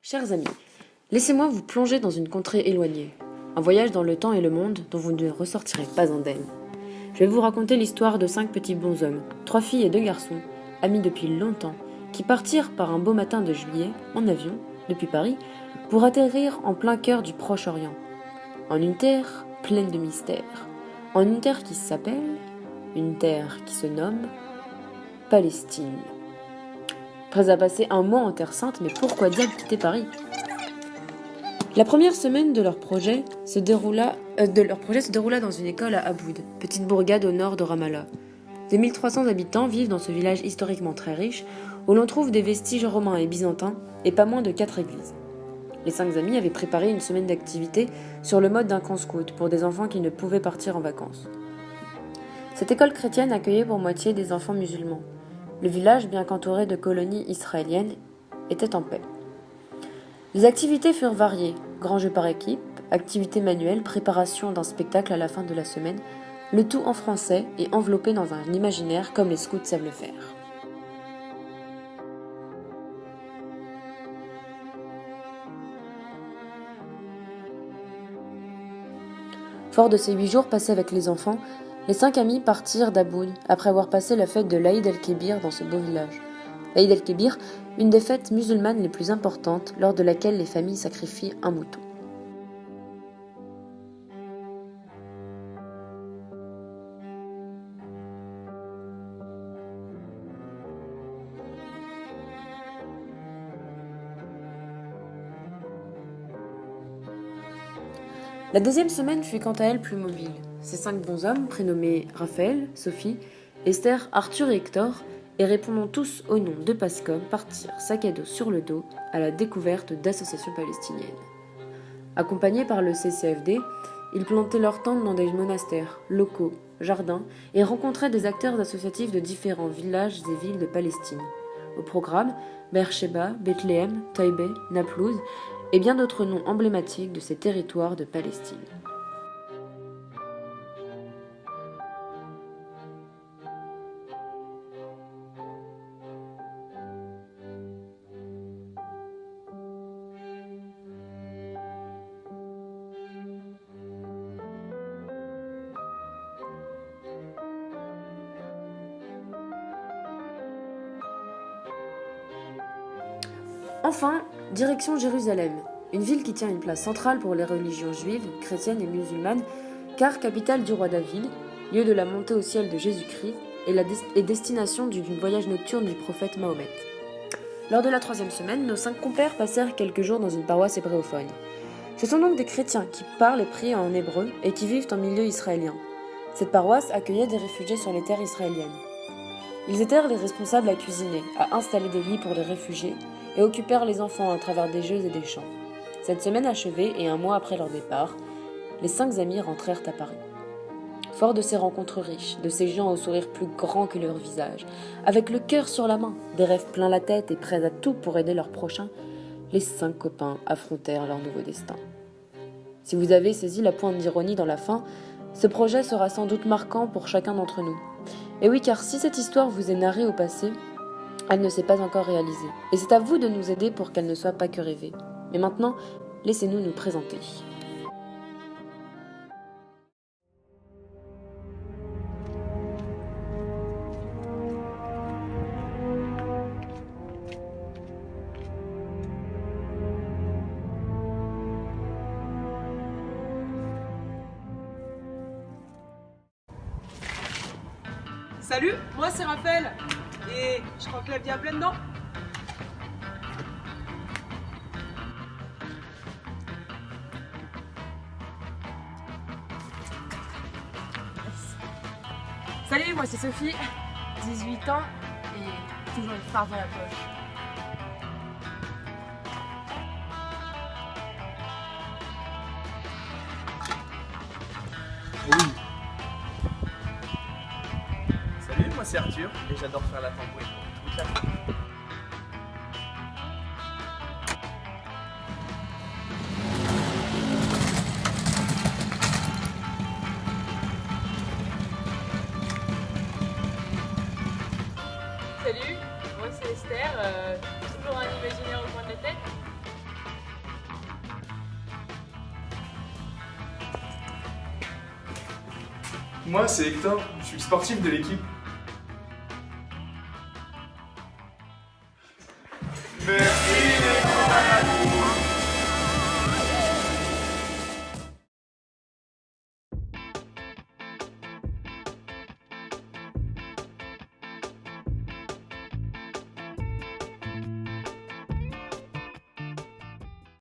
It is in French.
Chers amis, laissez-moi vous plonger dans une contrée éloignée, un voyage dans le temps et le monde dont vous ne ressortirez pas indemne. Je vais vous raconter l'histoire de 5 petits bonshommes, 3 filles et 2 garçons, amis depuis longtemps, qui partirent par un beau matin de juillet, en avion, depuis Paris, pour atterrir en plein cœur du Proche-Orient, en une terre pleine de mystères, en une terre qui s'appelle, une terre qui se nomme Palestine. Prêts à passer un mois en Terre Sainte, mais pourquoi diable quitter Paris ? La première semaine de leur projet se déroula dans une école à Aboud, petite bourgade au nord de Ramallah. Des 1300 habitants vivent dans ce village historiquement très riche, où l'on trouve des vestiges romains et byzantins, et pas moins de 4 églises. Les 5 amis avaient préparé une semaine d'activité sur le mode d'un camp scout pour des enfants qui ne pouvaient partir en vacances. Cette école chrétienne accueillait pour moitié des enfants musulmans. Le village, bien qu'entouré de colonies israéliennes, était en paix. Les activités furent variées, grands jeux par équipe, activités manuelles, préparation d'un spectacle à la fin de la semaine, le tout en français et enveloppé dans un imaginaire comme les scouts savent le faire. Fort de ces 8 jours passés avec les enfants, les 5 amis partirent d'Aboud après avoir passé la fête de l'Aïd el-Kébir dans ce beau village. L'Aïd el-Kébir, une des fêtes musulmanes les plus importantes, lors de laquelle les familles sacrifient un mouton. La deuxième semaine fut quant à elle plus mobile. Ces 5 bonshommes, prénommés Raphaël, Sophie, Esther, Arthur et Hector, et répondant tous au nom de Pascom, partirent sac à dos sur le dos à la découverte d'associations palestiniennes. Accompagnés par le CCFD, ils plantaient leurs tentes dans des monastères, locaux, jardins, et rencontraient des acteurs associatifs de différents villages et villes de Palestine. Au programme, Beersheba, Bethléem, Taïbé, Naplouse, et bien d'autres noms emblématiques de ces territoires de Palestine. Enfin, direction Jérusalem, une ville qui tient une place centrale pour les religions juives, chrétiennes et musulmanes, car capitale du roi David, lieu de la montée au ciel de Jésus-Christ et destination du voyage nocturne du prophète Mahomet. Lors de la 3e semaine, nos 5 compères passèrent quelques jours dans une paroisse hébréophone. Ce sont donc des chrétiens qui parlent et prient en hébreu et qui vivent en milieu israélien. Cette paroisse accueillait des réfugiés sur les terres israéliennes. Ils étaient les responsables à cuisiner, à installer des lits pour les réfugiés et occupèrent les enfants à travers des jeux et des chants. Cette semaine achevée et un mois après leur départ, les 5 amis rentrèrent à Paris. Forts de ces rencontres riches, de ces gens au sourire plus grand que leur visage, avec le cœur sur la main, des rêves plein la tête et prêts à tout pour aider leurs prochains, les 5 copains affrontèrent leur nouveau destin. Si vous avez saisi la pointe d'ironie dans la fin, ce projet sera sans doute marquant pour chacun d'entre nous. Et oui, car si cette histoire vous est narrée au passé, elle ne s'est pas encore réalisée. Et c'est à vous de nous aider pour qu'elle ne soit pas que rêvée. Mais maintenant, laissez-nous nous présenter. Salut, moi c'est Raphaël. Et je crois que la vie à plein dedans. Salut, moi c'est Sophie, 18 ans et toujours une farce dans la poche. Salut, moi c'est Arthur et j'adore faire la tambouille pour toute la famille. Salut, moi c'est Esther, toujours un imaginaire au coin de la tête. Moi, c'est Hector, je suis le sportif de l'équipe.